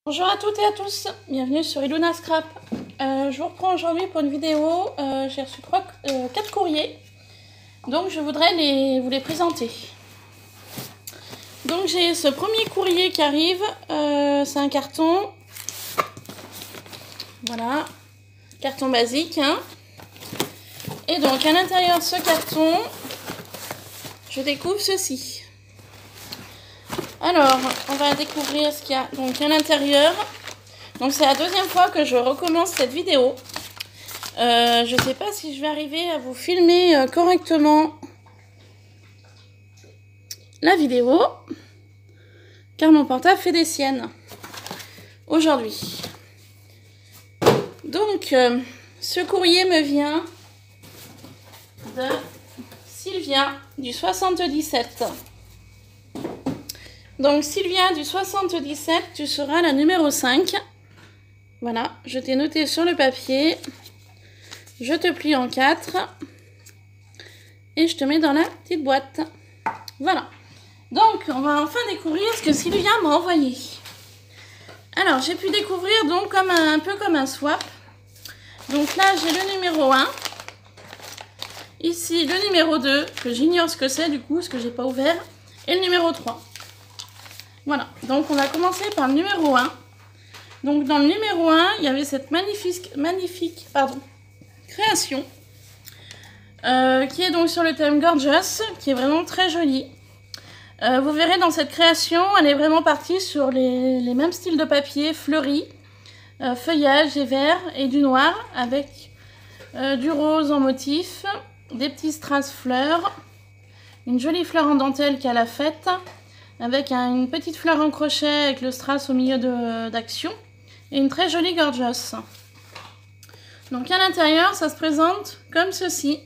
Bonjour à toutes et à tous, bienvenue sur Iluna Scrap. Je vous reprends aujourd'hui pour une vidéo. J'ai reçu 4 courriers, donc je voudrais vous les présenter. Donc j'ai ce premier courrier qui arrive, c'est un carton, voilà, carton basique, hein. Et donc à l'intérieur de ce carton, je découvre ceci. Alors, on va découvrir ce qu'il y a donc à l'intérieur. Donc c'est la deuxième fois que je recommence cette vidéo. Je ne sais pas si je vais arriver à vous filmer correctement la vidéo, car mon portable fait des siennes aujourd'hui. Donc, ce courrier me vient de Sylvia du 77. Donc Sylvia du 77, tu seras la numéro 5. Voilà, je t'ai noté sur le papier. Je te plie en 4. Et je te mets dans la petite boîte. Voilà. Donc, on va enfin découvrir ce que Sylvia m'a envoyé. Alors, j'ai pu découvrir donc un peu comme un swap. Donc là, j'ai le numéro 1. Ici, le numéro 2, que j'ignore ce que c'est du coup, ce que j'ai pas ouvert. Et le numéro 3. Voilà, donc on va commencer par le numéro 1. Donc dans le numéro 1, il y avait cette magnifique création qui est donc sur le thème Gorgeous, qui est vraiment très jolie. Vous verrez dans cette création, elle est vraiment partie sur les mêmes styles de papier, fleuris, feuillage et vert et du noir, avec du rose en motif, des petits strass fleurs, une jolie fleur en dentelle qui a la fête, avec une petite fleur en crochet avec le strass au milieu d'action et une très jolie gorgeous. Donc à l'intérieur, ça se présente comme ceci.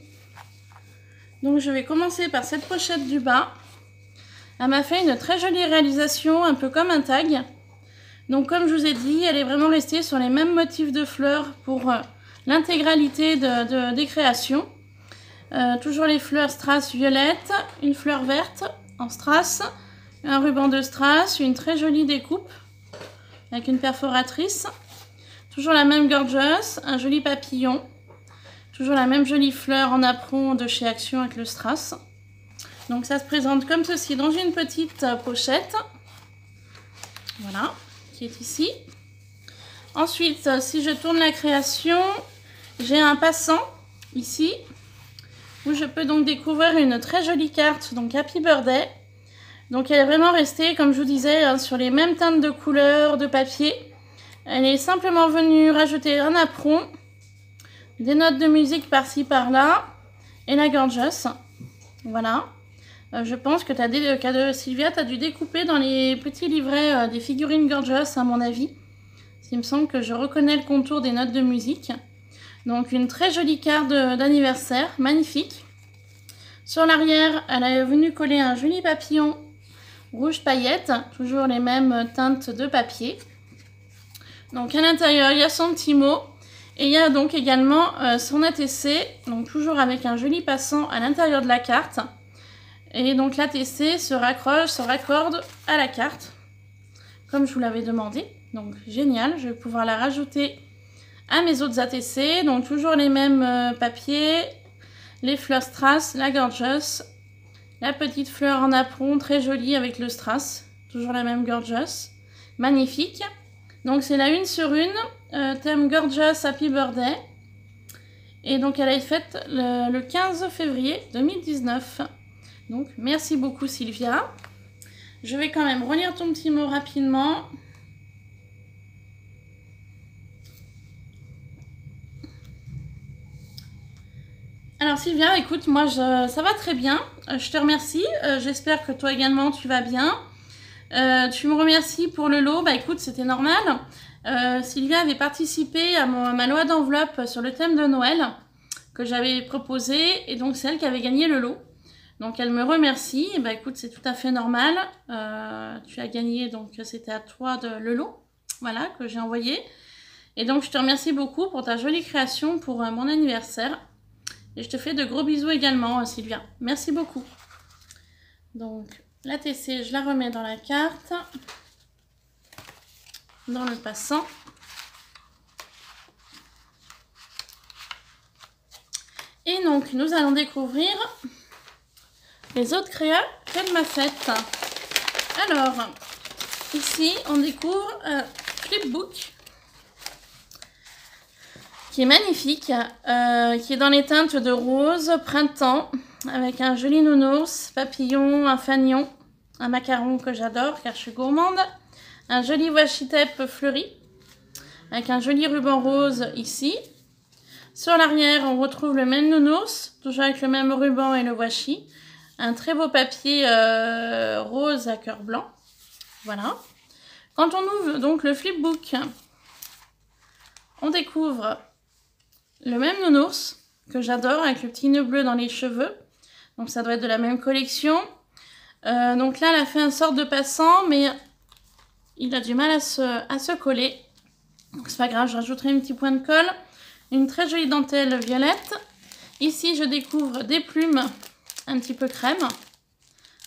Donc je vais commencer par cette pochette du bas. Elle m'a fait une très jolie réalisation, un peu comme un tag. Donc comme je vous ai dit, elle est vraiment restée sur les mêmes motifs de fleurs pour l'intégralité des créations. Toujours les fleurs strass violettes, une fleur verte en strass, un ruban de strass, une très jolie découpe avec une perforatrice. Toujours la même gorgeous, un joli papillon. Toujours la même jolie fleur en apron de chez Action avec le strass. Donc ça se présente comme ceci dans une petite pochette. Voilà, qui est ici. Ensuite, si je tourne la création, j'ai un passant ici, où je peux donc découvrir une très jolie carte, donc Happy Birthday. Donc elle est vraiment restée, comme je vous disais, hein, sur les mêmes teintes de couleurs, de papier. Elle est simplement venue rajouter un apron, des notes de musique par-ci par-là, et la gorgeous. Voilà. Je pense que Sylvia, tu as dû découper dans les petits livrets des figurines gorgeous, à mon avis. Il me semble que je reconnais le contour des notes de musique. Donc une très jolie carte d'anniversaire, magnifique. Sur l'arrière, elle est venue coller un joli papillon rouge paillette, toujours les mêmes teintes de papier. Donc à l'intérieur, il y a son petit mot. Et il y a donc également son ATC, donc toujours avec un joli passant à l'intérieur de la carte. Et donc l'ATC se raccorde à la carte, comme je vous l'avais demandé. Donc génial, je vais pouvoir la rajouter à mes autres ATC. Donc toujours les mêmes papiers, les fleurs strass, la gorgeous, la petite fleur en apron très jolie avec le strass, toujours la même gorgeous, magnifique. Donc c'est la 1 sur 1, thème Gorgeous Happy Birthday. Et donc elle a été faite le 15 février 2019. Donc merci beaucoup Sylvia. Je vais quand même relire ton petit mot rapidement. Alors Sylvia, écoute, moi ça va très bien, je te remercie, j'espère que toi également tu vas bien. Tu me remercies pour le lot, bah écoute, c'était normal. Sylvia avait participé à ma loi d'enveloppe sur le thème de Noël que j'avais proposé, et donc c'est elle qui avait gagné le lot. Donc elle me remercie, et bah écoute, c'est tout à fait normal. Tu as gagné, donc c'était à toi le lot, voilà, que j'ai envoyé. Et donc je te remercie beaucoup pour ta jolie création pour mon anniversaire. Et je te fais de gros bisous également, Sylvia. Merci beaucoup. Donc, la TC, je la remets dans la carte. dans le passant. Et donc, nous allons découvrir les autres créas qu'elle m'a faites. Alors, ici, on découvre un flipbook qui est magnifique, qui est dans les teintes de rose, printemps, avec un joli nounours, papillon, un fanion, un macaron que j'adore car je suis gourmande, un joli washi tape fleuri, avec un joli ruban rose ici. Sur l'arrière, on retrouve le même nounours, toujours avec le même ruban et le washi. Un très beau papier rose à cœur blanc. Voilà. Quand on ouvre donc le flipbook, on découvre le même nounours que j'adore avec le petit nœud bleu dans les cheveux. Donc ça doit être de la même collection. Donc là, elle a fait une sorte de passant, mais il a du mal à se coller. Donc c'est pas grave, je rajouterai un petit point de colle. Une très jolie dentelle violette. Ici, je découvre des plumes un petit peu crème.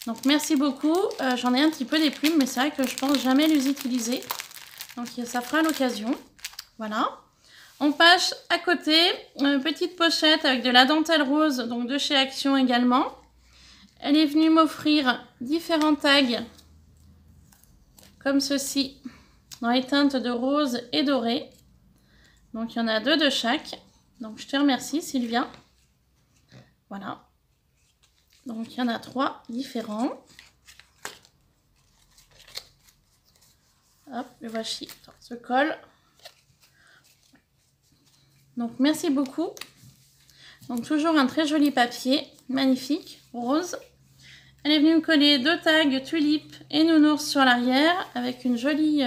Donc merci beaucoup. J'en ai un petit peu des plumes, mais c'est vrai que je pense jamais les utiliser. Donc ça fera l'occasion. Voilà. On passe à côté, une petite pochette avec de la dentelle rose, donc de chez Action également. Elle est venue m'offrir différents tags, comme ceci, dans les teintes de rose et doré. Donc il y en a 2 de chaque. Donc je te remercie Sylvia. Voilà. Donc il y en a 3 différents. Hop, le washi se colle. Donc merci beaucoup. Donc toujours un très joli papier, magnifique, rose. Elle est venue me coller 2 tags tulipe et nounours sur l'arrière avec une jolie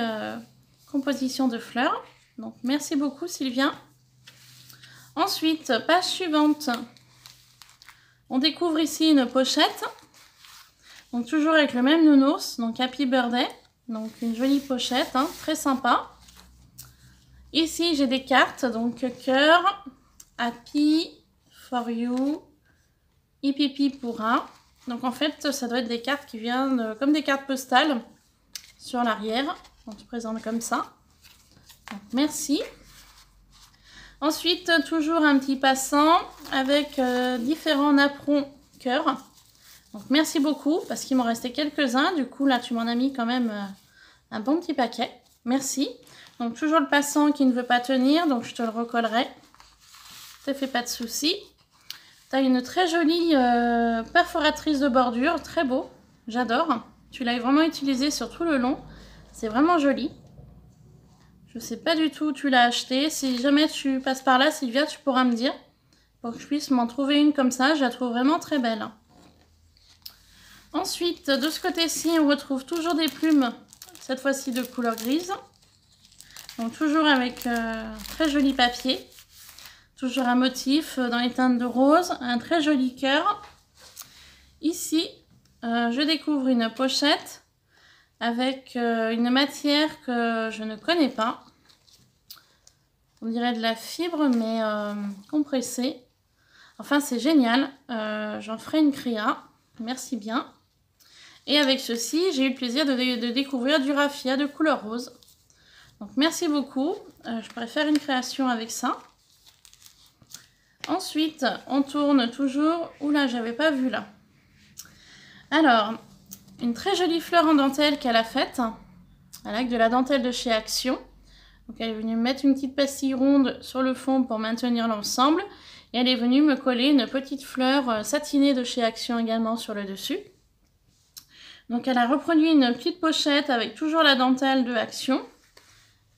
composition de fleurs. Donc merci beaucoup Sylvia. Ensuite, page suivante. On découvre ici une pochette. Donc toujours avec le même nounours, donc Happy Birthday. Donc une jolie pochette, hein, très sympa. Ici j'ai des cartes, donc cœur, Happy, For You, Hippie pour un. Donc en fait ça doit être des cartes qui viennent comme des cartes postales sur l'arrière. On se présente comme ça. Donc, merci. Ensuite toujours un petit passant avec différents napperons cœur. Donc merci beaucoup parce qu'il m'en restait quelques-uns. Du coup là tu m'en as mis quand même un bon petit paquet. Merci. Donc toujours le passant qui ne veut pas tenir, donc je te le recollerai. Ça fait pas de souci. Tu as une très jolie perforatrice de bordure, très beau, j'adore. Tu l'as vraiment utilisé sur tout le long, c'est vraiment joli. Je sais pas du tout où tu l'as acheté. Si jamais tu passes par là, Sylvia, tu pourras me dire pour que je puisse m'en trouver une comme ça. Je la trouve vraiment très belle. Ensuite, de ce côté-ci, on retrouve toujours des plumes, cette fois-ci de couleur grise. Donc toujours avec très joli papier. Toujours un motif dans les teintes de rose, un très joli cœur. Ici, je découvre une pochette avec une matière que je ne connais pas. On dirait de la fibre, mais compressée. Enfin, c'est génial. J'en ferai une créa. Merci bien. Et avec ceci, j'ai eu le plaisir de découvrir du raffia de couleur rose. Donc merci beaucoup, je pourrais faire une création avec ça. Ensuite, on tourne toujours, oula j'avais pas vu là. Alors, une très jolie fleur en dentelle qu'elle a faite, avec de la dentelle de chez Action. Donc elle est venue me mettre une petite pastille ronde sur le fond pour maintenir l'ensemble. Et elle est venue me coller une petite fleur satinée de chez Action également sur le dessus. Donc elle a reproduit une petite pochette avec toujours la dentelle de Action.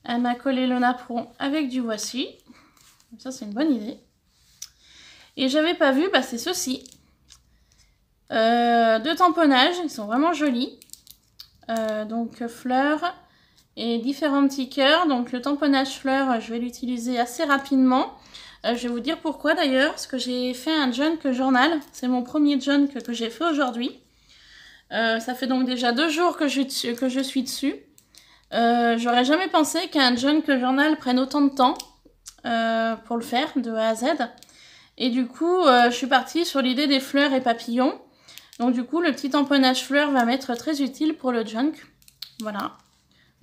Elle m'a collé le napperon avec du washi. Ça, c'est une bonne idée. Et j'avais pas vu, bah, c'est ceci. 2 tamponnages, ils sont vraiment jolis. Donc fleurs et différents petits cœurs. Donc le tamponnage fleurs, je vais l'utiliser assez rapidement. Je vais vous dire pourquoi d'ailleurs. Parce que j'ai fait un junk journal. C'est mon premier junk que j'ai fait aujourd'hui. Ça fait donc déjà 2 jours que je suis dessus. J'aurais jamais pensé qu'un junk journal prenne autant de temps pour le faire de A à Z. Et du coup, je suis partie sur l'idée des fleurs et papillons. Donc du coup, le petit tamponnage fleurs va m'être très utile pour le junk. Voilà.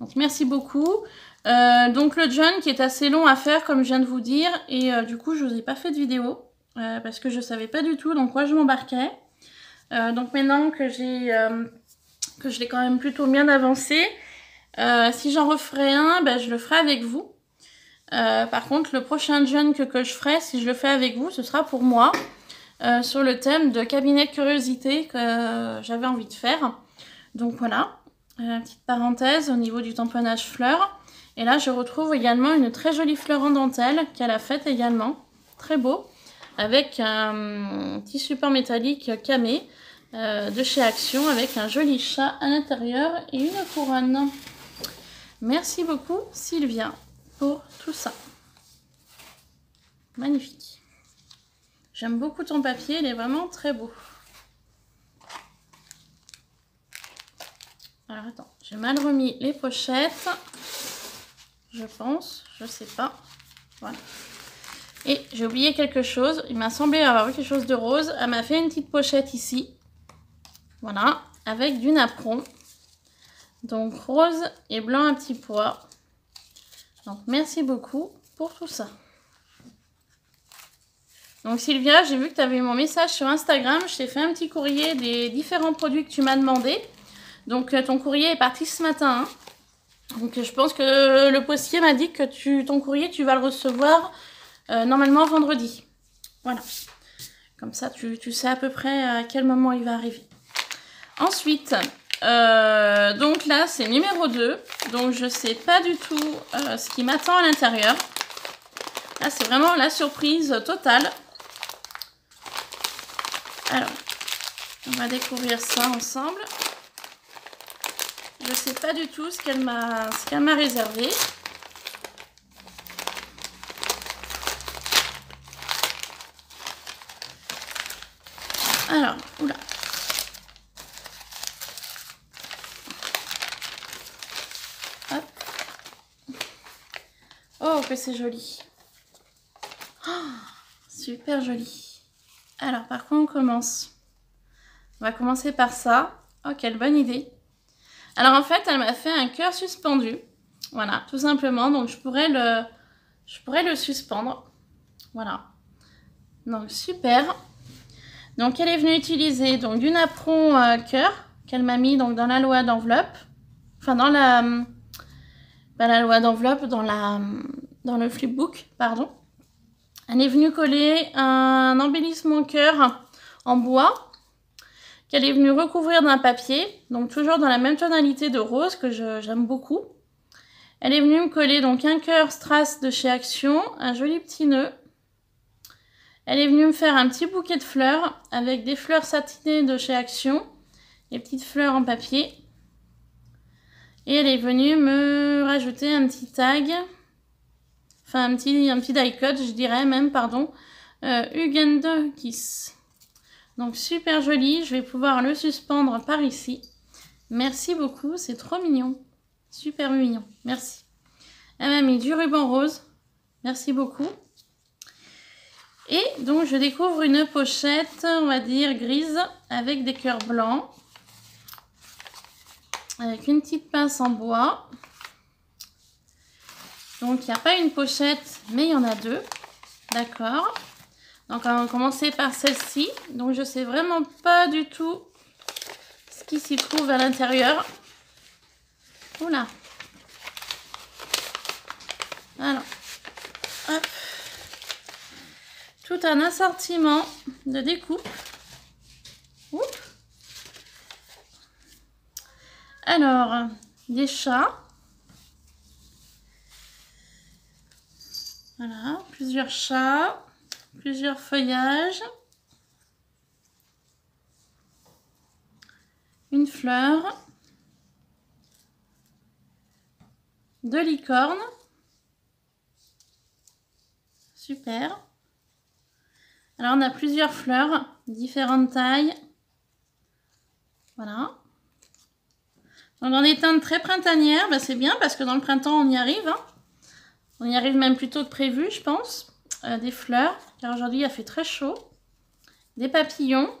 Donc merci beaucoup. Donc le jeûne qui est assez long à faire comme je viens de vous dire. Et du coup je vous ai pas fait de vidéo. Parce que je savais pas du tout dans quoi je m'embarquais. Donc maintenant que je l'ai quand même plutôt bien avancé, si j'en referai un, ben, je le ferai avec vous. Par contre, le prochain jeûne que je ferai, si je le fais avec vous, ce sera pour moi, sur le thème de cabinet de curiosité que j'avais envie de faire. Donc voilà, petite parenthèse au niveau du tamponnage fleurs. Et là, je retrouve également une très jolie fleur en dentelle qu'elle a faite également, très beau, avec un petit support métallique camé de chez Action, avec un joli chat à l'intérieur et une couronne. Merci beaucoup Sylvia pour tout ça. Magnifique. J'aime beaucoup ton papier, il est vraiment très beau. Alors attends, j'ai mal remis les pochettes. Je pense, je sais pas. Voilà. Et j'ai oublié quelque chose. Il m'a semblé avoir quelque chose de rose. Elle m'a fait une petite pochette ici. Voilà, avec du napperon. Donc rose et blanc à petits pois. Donc merci beaucoup pour tout ça. Donc Sylvia, j'ai vu que tu avais eu mon message sur Instagram. Je t'ai fait un petit courrier des différents produits que tu m'as demandé. Donc ton courrier est parti ce matin. Donc je pense que le postier m'a dit que ton courrier, tu vas le recevoir normalement vendredi. Voilà. Comme ça, tu sais à peu près à quel moment il va arriver. Ensuite, donc là, c'est numéro 2. Donc je sais pas du tout ce qui m'attend à l'intérieur. Là, c'est vraiment la surprise totale. Alors, on va découvrir ça ensemble. Je sais pas du tout ce qu'elle m'a réservé. Alors, oula. Hop. Oh, que c'est joli. Oh, super joli. Alors, par quoi on commence? On va commencer par ça. Oh, quelle bonne idée. Alors, en fait, elle m'a fait un cœur suspendu. Voilà, tout simplement. Donc, je pourrais le suspendre. Voilà. Donc, super. Donc, elle est venue utiliser donc, du napperon cœur qu'elle m'a mis donc, dans la loi d'enveloppe. Enfin, dans la loi d'enveloppe, dans le flipbook, pardon. Elle est venue coller un embellissement cœur en bois qu'elle est venue recouvrir d'un papier, donc toujours dans la même tonalité de rose que j'aime beaucoup. Elle est venue me coller donc un cœur strass de chez Action, un joli petit nœud. Elle est venue me faire un petit bouquet de fleurs avec des fleurs satinées de chez Action, des petites fleurs en papier. Et elle est venue me rajouter un petit tag, enfin un petit die cut, je dirais même, pardon, Hugende Kiss. Donc super joli, je vais pouvoir le suspendre par ici. Merci beaucoup, c'est trop mignon. Super mignon, merci. Elle m'a mis du ruban rose, merci beaucoup. Et donc je découvre une pochette, on va dire grise, avec des cœurs blancs. Avec une petite pince en bois. Donc il n'y a pas une pochette, mais il y en a deux. D'accord. Donc on va commencer par celle-ci. Donc je sais vraiment pas du tout ce qui s'y trouve à l'intérieur. Oula. Alors. Hop. Tout un assortiment de découpe. Oups. Alors, des chats. Voilà, plusieurs chats, plusieurs feuillages. Une fleur. Deux licornes. Super. Alors, on a plusieurs fleurs, différentes tailles. Voilà. Donc, dans des teintes très printanières, bah, c'est bien parce que dans le printemps, on y arrive. Hein. On y arrive même plus tôt que prévu, je pense. Des fleurs, car aujourd'hui, il a fait très chaud. Des papillons.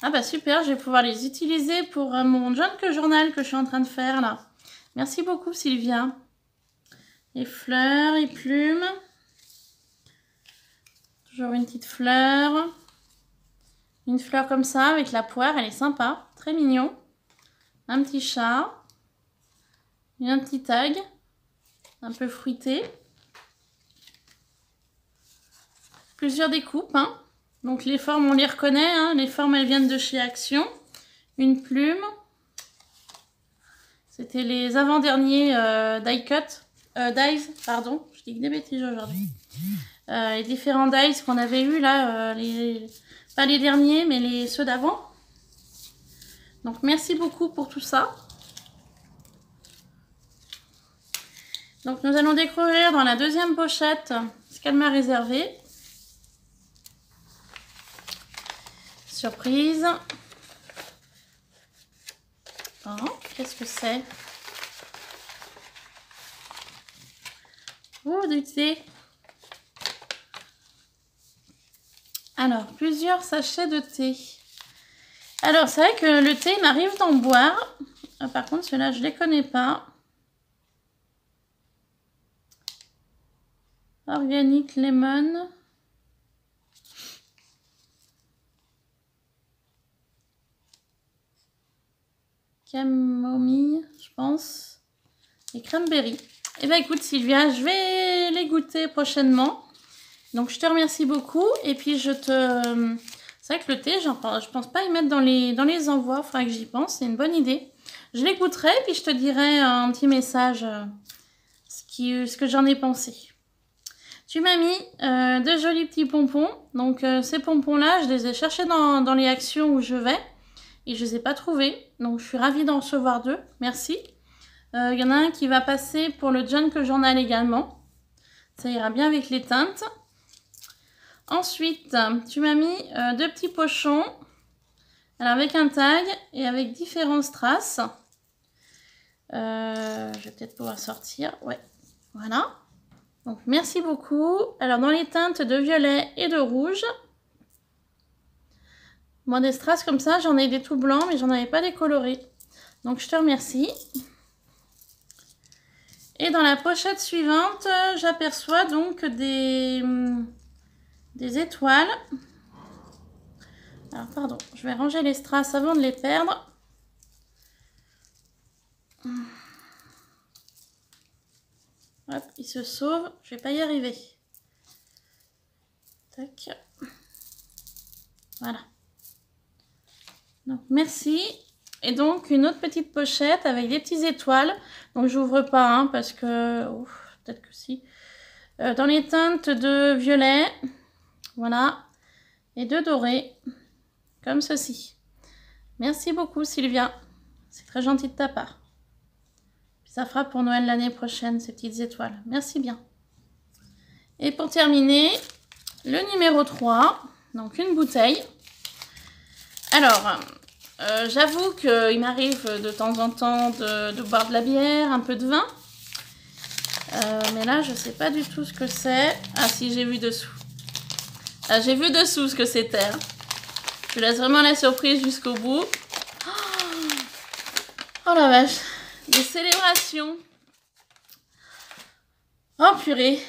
Ah bah super, je vais pouvoir les utiliser pour mon junk journal que je suis en train de faire là. Merci beaucoup Sylvia. Les fleurs, les plumes. Toujours une petite fleur. Une fleur comme ça avec la poire, elle est sympa. Très mignon. Un petit chat. Et un petit tag. Un peu fruité. Plusieurs découpes. Hein. Donc les formes, on les reconnaît. Hein. Les formes, elles viennent de chez Action. Une plume. C'était les avant-derniers dies, pardon. Je dis que des bêtises aujourd'hui. Les différents dies qu'on avait eu là. Pas les derniers, mais ceux d'avant. Donc merci beaucoup pour tout ça. Donc nous allons découvrir dans la deuxième pochette ce qu'elle m'a réservé. Surprise. Oh, qu'est-ce que c'est? Oh, du thé. Alors, plusieurs sachets de thé. Alors, c'est vrai que le thé m'arrive d'en boire. Par contre, ceux-là, je ne les connais pas. Organic Lemon. Camomille, je pense. Et cranberry. Eh bien, écoute, Sylvia, je vais les goûter prochainement. Donc, je te remercie beaucoup. Et puis, c'est vrai que le thé, je pense pas y mettre dans les envois. Il faudra que j'y pense. C'est une bonne idée. Je les goûterai. Puis, je te dirai un petit message ce que j'en ai pensé. Tu m'as mis de jolis petits pompons. Donc, ces pompons-là, je les ai cherchés dans les actions où je vais. Et je ne les ai pas trouvés. Donc, je suis ravie d'en recevoir 2. Merci. Il y en a un qui va passer pour le Junk Journal également. Ça ira bien avec les teintes. Ensuite, tu m'as mis 2 petits pochons. Alors, avec un tag et avec différents strass. Je vais peut-être pouvoir sortir. Ouais, voilà. Donc, merci beaucoup. Alors, dans les teintes de violet et de rouge. Moi, des strass comme ça, j'en ai des tout blancs, mais j'en avais pas des colorés. Donc, je te remercie. Et dans la pochette suivante, j'aperçois donc des étoiles. Alors, pardon, je vais ranger les strass avant de les perdre. Hop, il se sauve. Je vais pas y arriver. Tac. Voilà. Donc, merci. Et donc, une autre petite pochette avec des petites étoiles. Donc, j'ouvre pas, hein, parce que... peut-être que si. Dans les teintes de violet. Voilà. Et de doré. Comme ceci. Merci beaucoup, Sylvia. C'est très gentil de ta part. Puis ça fera pour Noël l'année prochaine, ces petites étoiles. Merci bien. Et pour terminer, le numéro 3. Donc, une bouteille. Alors... j'avoue qu'il m'arrive de temps en temps de boire de la bière, un peu de vin. Mais là, je ne sais pas du tout ce que c'est. Ah si, j'ai vu dessous. Ah, j'ai vu dessous ce que c'était. Hein. Je laisse vraiment la surprise jusqu'au bout. Oh la vache. Des célébrations. Oh purée.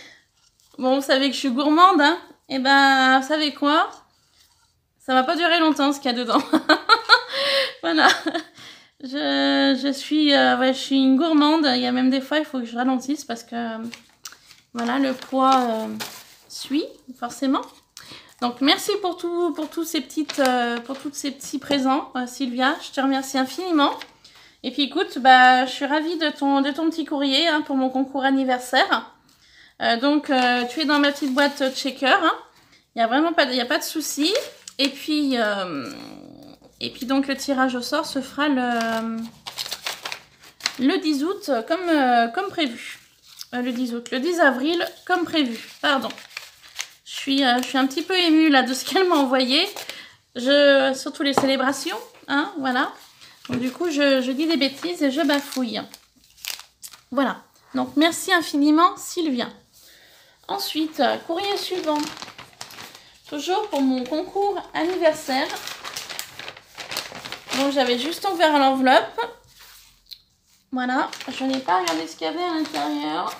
Bon, vous savez que je suis gourmande. Hein. Et ben, vous savez quoi? Ça va pas durer longtemps ce qu'il y a dedans. Voilà, je suis une gourmande. Il y a même des fois, il faut que je ralentisse parce que voilà, le poids suit forcément. Donc merci pour tous ces petits présents, Sylvia. Je te remercie infiniment. Et puis écoute, je suis ravie de ton petit courrier hein, pour mon concours anniversaire. Donc tu es dans ma petite boîte checker. Hein. Il y a vraiment pas de souci. Et puis donc le tirage au sort se fera le 10 août comme prévu. Le 10 août, le 10 avril comme prévu, pardon. Je suis un petit peu émue là de ce qu'elle m'a envoyé. Surtout les célébrations, hein, voilà. Donc du coup, je dis des bêtises et je bafouille. Voilà. Donc merci infiniment Sylvia. Ensuite, courrier suivant. Toujours pour mon concours anniversaire. Donc j'avais juste ouvert l'enveloppe. Voilà, je n'ai pas regardé ce qu'il y avait à l'intérieur.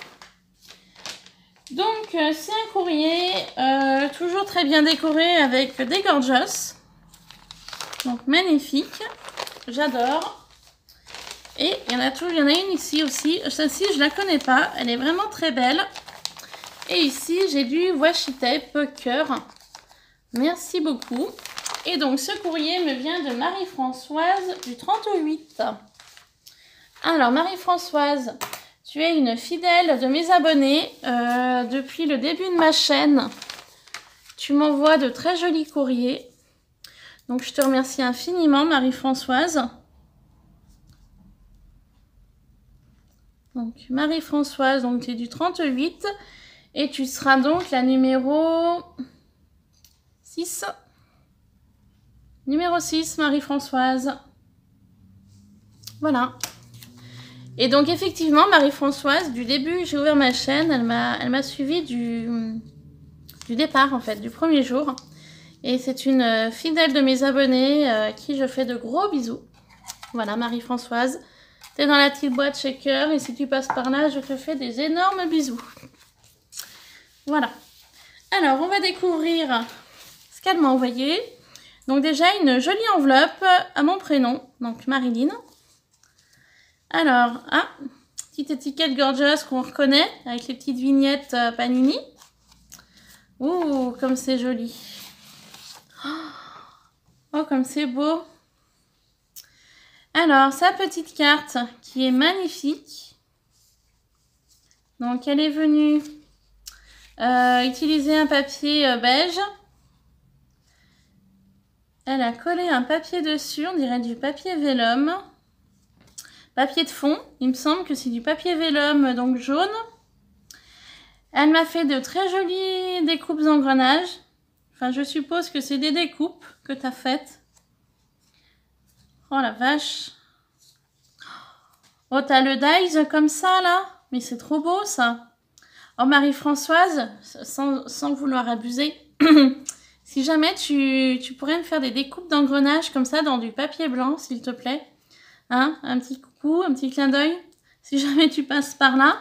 Donc, c'est un courrier toujours très bien décoré avec des gorgeous. Donc, magnifique. J'adore. Et il y en a une ici aussi. Celle-ci, je ne la connais pas. Elle est vraiment très belle. Et ici, j'ai du washi tape cœur. Merci beaucoup. Et donc, ce courrier me vient de Marie-Françoise du 38. Alors, Marie-Françoise, tu es une fidèle de mes abonnés depuis le début de ma chaîne. Tu m'envoies de très jolis courriers. Donc, je te remercie infiniment, Marie-Françoise. Donc, Marie-Françoise, donc tu es du 38. Et tu seras donc la numéro 6. Numéro 6, Marie-Françoise. Voilà. Et donc, effectivement, Marie-Françoise, du début, j'ai ouvert ma chaîne, elle m'a suivi du départ, en fait, du premier jour. Et c'est une fidèle de mes abonnés à qui je fais de gros bisous. Voilà, Marie-Françoise, tu es dans la petite boîte shaker et si tu passes par là, je te fais des énormes bisous. Voilà. Alors, on va découvrir ce qu'elle m'a envoyé. Donc, déjà, une jolie enveloppe à mon prénom, donc Marilyn. Alors, petite étiquette gorgeous qu'on reconnaît avec les petites vignettes Panini. Ouh, comme c'est joli. Oh, comme c'est beau. Alors, sa petite carte qui est magnifique. Donc, elle est venue utiliser un papier beige. Elle a collé un papier dessus, on dirait du papier vélum. Papier de fond, il me semble que c'est du papier vélum, donc jaune. Elle m'a fait de très jolies découpes d'engrenages. Enfin, je suppose que c'est des découpes que tu as faites. Oh la vache. Oh, t'as le dies comme ça, là. Mais c'est trop beau, ça. Oh, Marie-Françoise, sans vouloir abuser, si jamais tu pourrais me faire des découpes d'engrenages comme ça dans du papier blanc, s'il te plaît. Hein, un petit coucou, un petit clin d'œil. Si jamais tu passes par là.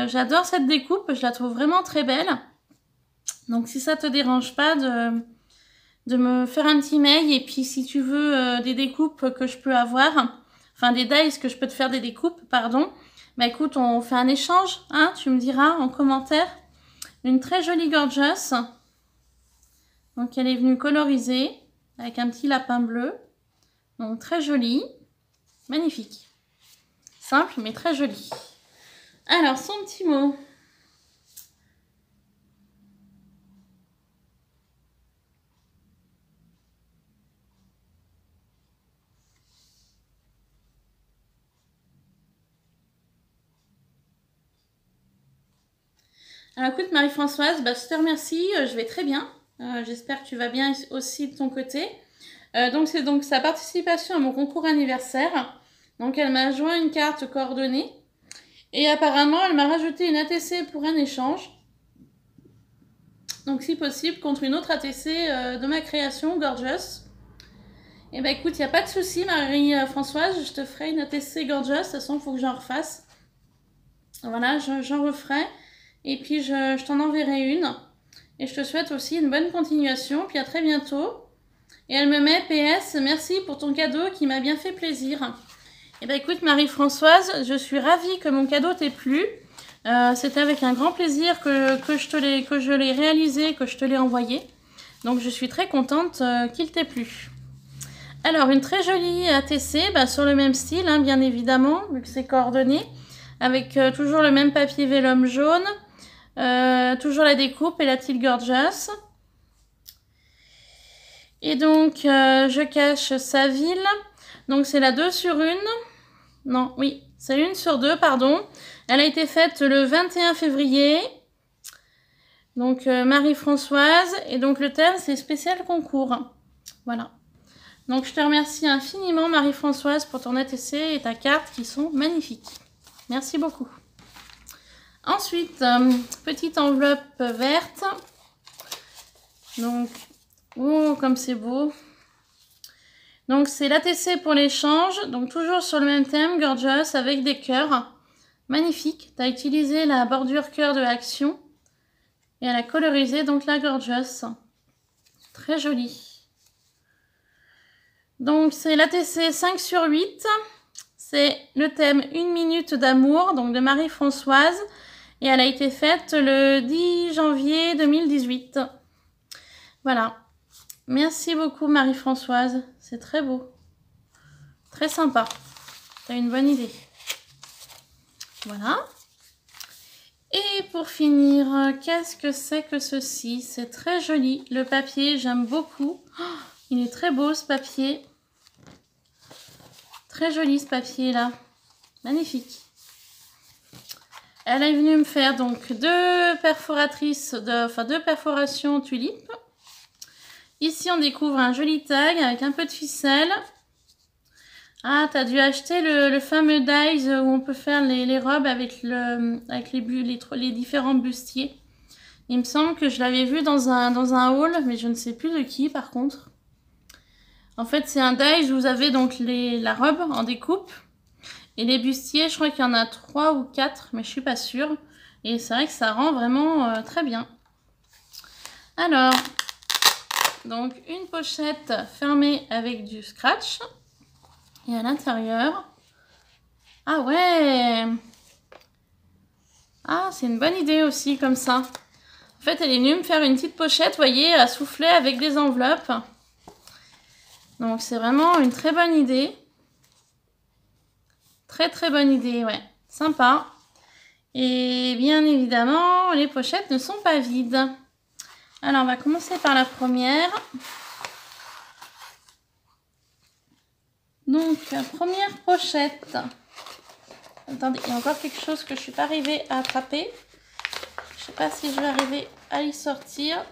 J'adore cette découpe, je la trouve vraiment très belle. Donc si ça te dérange pas de me faire un petit mail. Et puis si tu veux des découpes que je peux avoir, enfin des dies que je peux te faire des découpes, pardon. Bah écoute, on fait un échange, hein, tu me diras en commentaire. Une très jolie gorgeous. Donc elle est venue coloriser avec un petit lapin bleu. Donc très jolie, magnifique. Simple mais très jolie. Alors son petit mot. Alors écoute Marie-Françoise, bah, je te remercie, je vais très bien. J'espère que tu vas bien aussi de ton côté. Donc c'est donc sa participation à mon concours anniversaire. Donc elle m'a joint une carte coordonnée. Et apparemment elle m'a rajouté une ATC pour un échange. Donc si possible contre une autre ATC de ma création, Gorgeous. Et bah écoute, il n'y a pas de souci Marie-Françoise, je te ferai une ATC Gorgeous. De toute façon il faut que j'en refasse. Voilà, j'en referai. Et puis je t'en enverrai une. Et je te souhaite aussi une bonne continuation. Puis à très bientôt. Et elle me met PS, merci pour ton cadeau qui m'a bien fait plaisir. Et bien écoute Marie-Françoise, je suis ravie que mon cadeau t'ait plu. C'était avec un grand plaisir que je l'ai réalisé, que je te l'ai envoyé. Donc je suis très contente qu'il t'ait plu. Alors une très jolie ATC, bah, sur le même style, hein, bien évidemment, vu que c'est coordonné. Avec toujours le même papier vélum jaune. Toujours la découpe et la petite gorgeous. Et donc, je cache sa ville. Donc, c'est la 2 sur 1. Non, oui, c'est 1 sur 2, pardon. Elle a été faite le 21 février. Donc, Marie-Françoise. Et donc, le thème, c'est spécial concours. Voilà. Donc, je te remercie infiniment, Marie-Françoise, pour ton ATC et ta carte qui sont magnifiques. Merci beaucoup. Ensuite, petite enveloppe verte. Donc, oh, comme c'est beau. Donc c'est l'ATC pour l'échange, donc toujours sur le même thème, Gorgeous, avec des cœurs. Magnifique, tu as utilisé la bordure cœur de Action et elle a colorisé donc la Gorgeous. Très jolie. Donc c'est l'ATC 5 sur 8, c'est le thème 1 minute d'amour, donc de Marie-Françoise, et elle a été faite le 10 janvier 2018. Voilà. Merci beaucoup Marie-Françoise, c'est très beau. Très sympa. T'as une bonne idée. Voilà. Et pour finir, qu'est-ce que c'est que ceci? C'est très joli. Le papier, j'aime beaucoup. Oh, il est très beau ce papier. Très joli ce papier là. Magnifique. Elle est venue me faire donc deux perforations tulipes. Ici, on découvre un joli tag avec un peu de ficelle. Ah, tu as dû acheter le fameux dies où on peut faire les robes avec les différents bustiers. Il me semble que je l'avais vu dans un haul, mais je ne sais plus de qui par contre. En fait, c'est un dies où vous avez donc la robe en découpe. Et les bustiers, je crois qu'il y en a 3 ou 4, mais je suis pas sûre. Et c'est vrai que ça rend vraiment très bien. Alors, donc une pochette fermée avec du scratch. Et à l'intérieur... Ah ouais! Ah, c'est une bonne idée aussi, comme ça. En fait, elle est venue me faire une petite pochette, vous voyez, à souffler avec des enveloppes. Donc, c'est vraiment une très bonne idée. Très, très bonne idée, ouais. Sympa. Et bien évidemment, les pochettes ne sont pas vides. Alors, on va commencer par la première. Donc, la première pochette. Attendez, il y a encore quelque chose que je ne suis pas arrivée à attraper. Je ne sais pas si je vais arriver à y sortir.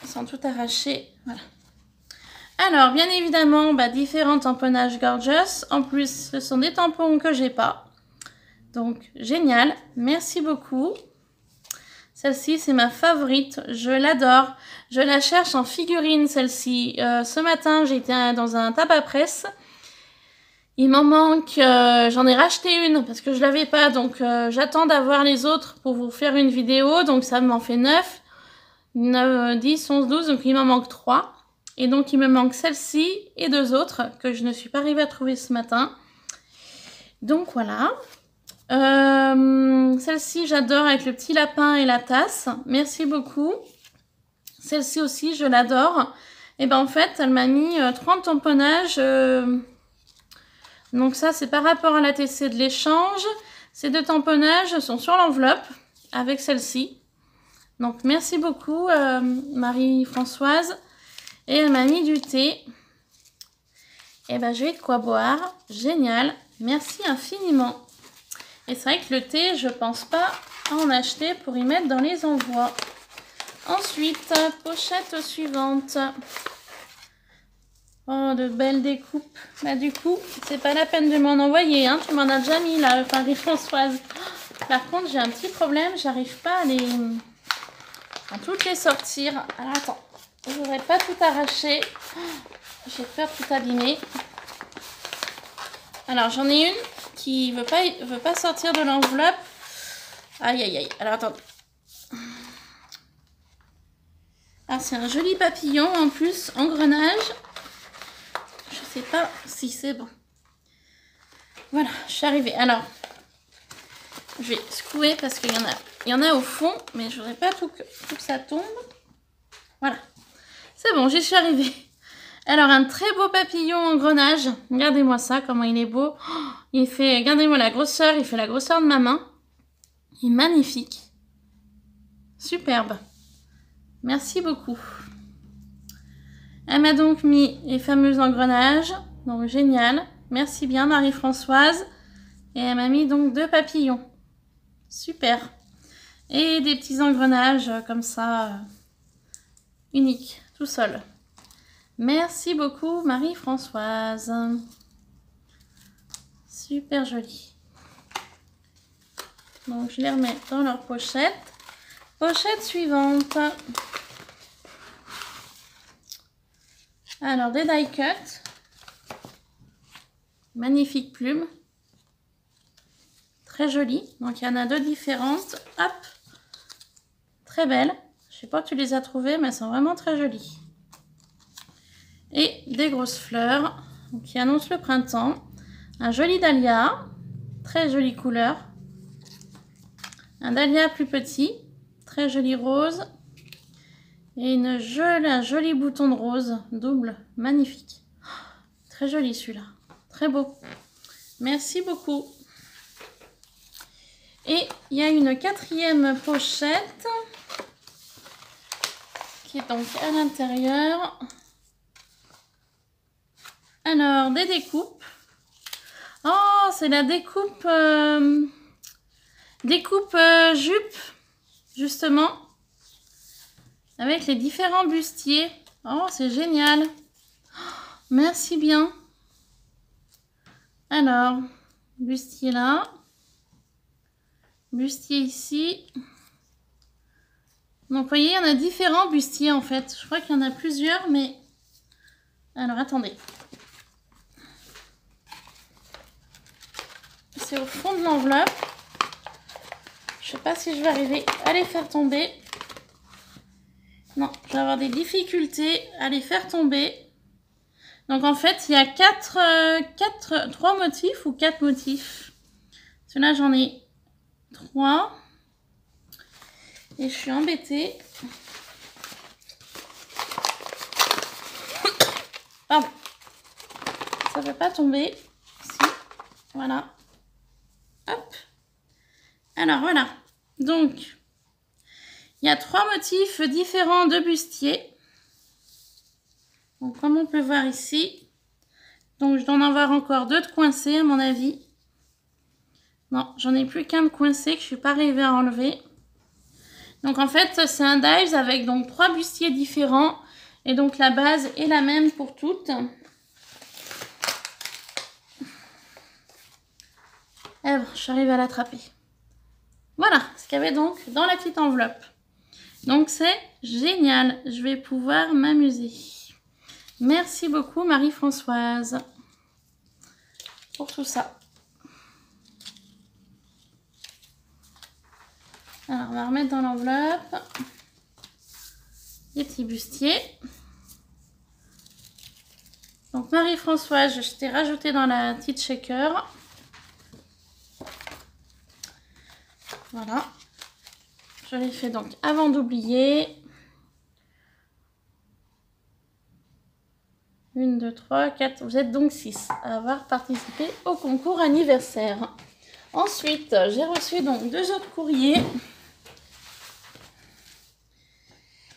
Sans tout arracher. Voilà. Alors, bien évidemment, différents tamponnages Gorgeous. En plus, ce sont des tampons que j'ai pas. Donc, génial. Merci beaucoup. Celle-ci, c'est ma favorite. Je l'adore. Je la cherche en figurine, celle-ci. Ce matin, j'étais dans un tabac presse. Il m'en manque. J'en ai racheté une parce que je l'avais pas. Donc, j'attends d'avoir les autres pour vous faire une vidéo. Donc, ça m'en fait 9, 10, 11, 12. Donc, il m'en manque 3. Et donc, il me manque celle-ci et 2 autres que je ne suis pas arrivée à trouver ce matin. Donc, voilà. Celle-ci, j'adore avec le petit lapin et la tasse. Merci beaucoup. Celle-ci aussi, je l'adore. Et ben en fait, elle m'a mis 30 tamponnages. Donc ça, c'est par rapport à l'ATC de l'échange. Ces 2 tamponnages sont sur l'enveloppe avec celle-ci. Donc merci beaucoup Marie-Françoise. Et elle m'a mis du thé. Et ben j'ai de quoi boire. Génial. Merci infiniment. Et c'est vrai que le thé, je pense pas à en acheter pour y mettre dans les envois. Ensuite, pochette suivante. Oh, de belles découpes. Du coup, c'est pas la peine de m'en envoyer. Hein. Tu m'en as déjà mis là, Marie-Françoise. Par contre, j'ai un petit problème. J'arrive pas à toutes les sortir. Alors, attends. Je voudrais pas tout arracher. J'ai peur de tout abîmer. Alors, j'en ai une qui veut pas sortir de l'enveloppe. Aïe, aïe, aïe. Alors, attendez. Ah, c'est un joli papillon en plus, engrenage. Je sais pas si c'est bon. Voilà, je suis arrivée. Alors, je vais secouer parce qu'il y en a au fond, mais je voudrais pas tout que ça tombe. Voilà. C'est bon, j'y suis arrivée. Alors, un très beau papillon engrenage. Regardez-moi ça, comment il est beau. Oh, regardez-moi la grosseur, il fait la grosseur de ma main. Il est magnifique. Superbe. Merci beaucoup. Elle m'a donc mis les fameux engrenages. Donc, génial. Merci bien, Marie-Françoise. Et elle m'a mis donc 2 papillons. Super. Et des petits engrenages comme ça. Uniques, tout seul. Merci beaucoup, Marie-Françoise. Super joli. Donc, je les remets dans leur pochette. Pochette suivante. Alors, des die cut. Magnifique plume. Très jolie. Donc, il y en a 2 différentes. Hop. Très belles. Je ne sais pas où tu les as trouvées, mais elles sont vraiment très jolies. Et des grosses fleurs qui annoncent le printemps. Un joli dahlia. Très jolie couleur. Un dahlia plus petit. Très joli rose. Et un joli bouton de rose double. Magnifique. Très joli celui-là. Très beau. Merci beaucoup. Et il y a une 4e pochette qui est donc à l'intérieur. Alors, des découpes. Oh, c'est la découpe, jupe, justement, avec les différents bustiers. Oh, c'est génial. Merci bien. Alors, bustier là. Bustier ici. Donc, vous voyez, il y en a différents bustiers, en fait. Je crois qu'il y en a plusieurs, mais... Alors, attendez. C'est au fond de l'enveloppe. Je ne sais pas si je vais arriver à les faire tomber. Non, je vais avoir des difficultés à les faire tomber. Donc, en fait, il y a 3 motifs ou 4 motifs. Celui-là, j'en ai 3. Et je suis embêtée. Pardon. Ça ne veut pas tomber. Si. Voilà. Hop. Alors, voilà. Donc, il y a 3 motifs différents de bustier. Donc, comme on peut voir ici. Donc, je dois en avoir encore 2 de coincés, à mon avis. Non, j'en ai plus qu'un de coincé que je ne suis pas arrivée à enlever. Donc en fait, c'est un dies avec donc 3 bustiers différents. Et donc la base est la même pour toutes. Et bon, j'arrive à l'attraper. Voilà ce qu'il y avait donc dans la petite enveloppe. Donc c'est génial. Je vais pouvoir m'amuser. Merci beaucoup Marie-Françoise pour tout ça. Alors on va remettre dans l'enveloppe les petits bustiers. Donc Marie-Françoise, je t'ai rajouté dans la petite shaker. Voilà. Je l'ai fait donc avant d'oublier. 1, 2, 3, 4. Vous êtes donc 6 à avoir participé au concours anniversaire. Ensuite, j'ai reçu donc 2 autres courriers.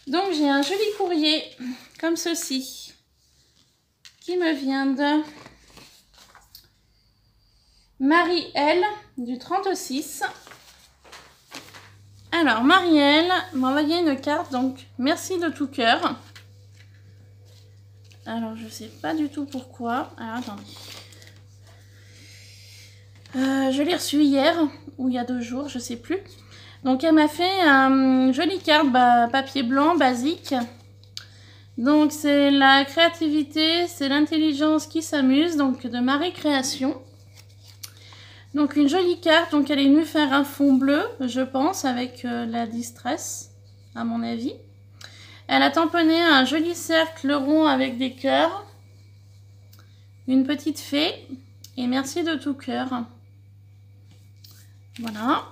Donc j'ai un joli courrier comme ceci qui me vient de Marie-L du 36. Alors Marie-L m'a envoyé une carte, donc merci de tout cœur. Alors je sais pas du tout pourquoi. Alors attendez. Je l'ai reçu hier ou il y a 2 jours, je sais plus. Donc elle m'a fait une jolie carte papier blanc basique. Donc c'est la créativité, c'est l'intelligence qui s'amuse, donc de Marie Création. Donc une jolie carte, donc elle est venue faire un fond bleu, je pense, avec la distress, à mon avis. Elle a tamponné un joli cercle rond avec des cœurs, une petite fée, et merci de tout cœur. Voilà.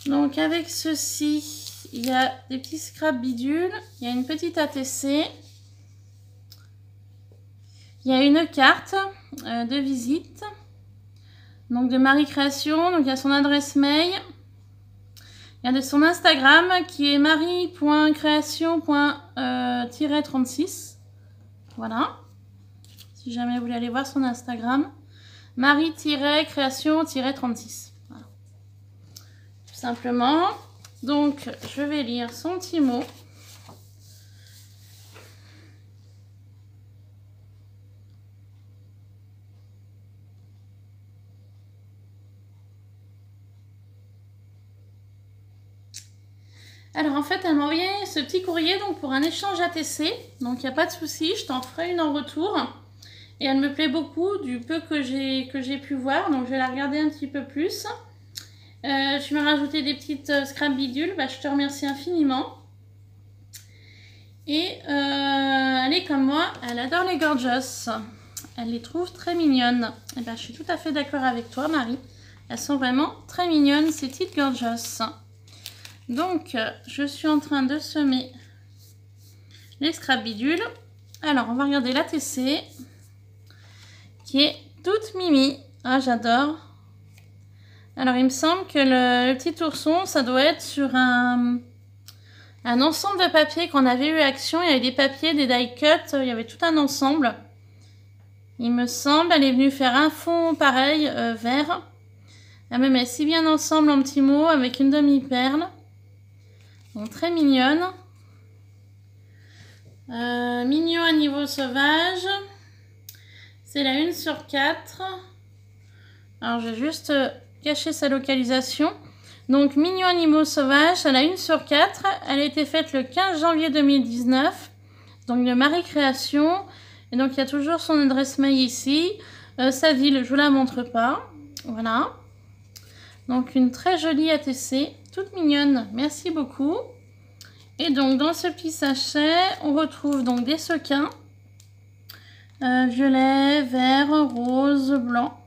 Donc avec ceci, il y a des petits scraps bidules, il y a une petite ATC, il y a une carte de visite, donc de Marie Création, donc il y a son adresse mail, il y a de son Instagram qui est marie.création.-36, voilà, si jamais vous voulez aller voir son Instagram, marie-création-36, voilà. Tout simplement. Donc, je vais lire son petit mot. Alors en fait, elle m'a envoyé ce petit courrier donc pour un échange ATC. Donc il n'y a pas de souci, je t'en ferai une en retour. Et elle me plaît beaucoup du peu que j'ai pu voir. Donc je vais la regarder un petit peu plus. Tu m'as rajouté des petites scrap bidules. Bah, je te remercie infiniment. Et elle est comme moi, elle adore les Gorgeous. Elle les trouve très mignonnes. Et bah, je suis tout à fait d'accord avec toi, Marie. Elles sont vraiment très mignonnes, ces petites Gorgeous. Donc, je suis en train de semer les scrap bidules. Alors, on va regarder l'ATC qui est toute mimi. Ah, j'adore. Alors, il me semble que le petit ourson, ça doit être sur un ensemble de papiers qu'on avait eu Action. Il y avait des papiers, des die cuts, il y avait tout un ensemble. Il me semble, elle est venue faire un fond pareil, vert. Elle me met si bien ensemble en petits mots avec une demi-perle. Donc, très mignonne. Mignon à niveau sauvage. C'est la 1/4. Alors, je vais juste cacher sa localisation. Donc, Mignon Animaux Sauvages, à la 1/4. Elle a été faite le 15 janvier 2019. Donc, de Marie Création. Et donc, il y a toujours son adresse mail ici. Sa ville, je ne vous la montre pas. Voilà. Donc, une très jolie ATC. Toute mignonne. Merci beaucoup. Et donc, dans ce petit sachet, on retrouve donc des sequins. Violet, vert, rose, blanc.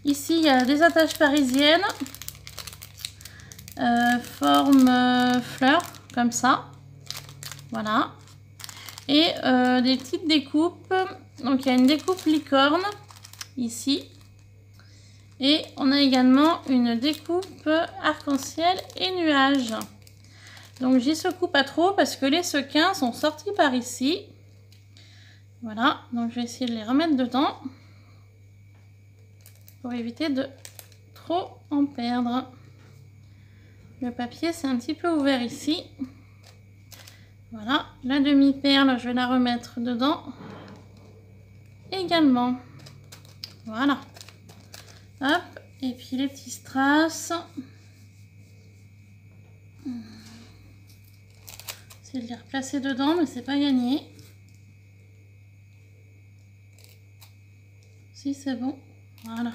Ici, il y a des attaches parisiennes. Forme fleur, comme ça. Voilà. Et des petites découpes. Donc, il y a une découpe licorne, ici. Et on a également une découpe arc-en-ciel et nuages. Donc, j'y secoue pas trop parce que les sequins sont sortis par ici. Voilà. Donc, je vais essayer de les remettre dedans pour éviter de trop en perdre. Le papier, c'est un petit peu ouvert ici. Voilà. La demi-perle, je vais la remettre dedans également. Voilà. Hop. Et puis les petits strass. Essayer de les replacer dedans, mais c'est pas gagné. Si, c'est bon. Voilà.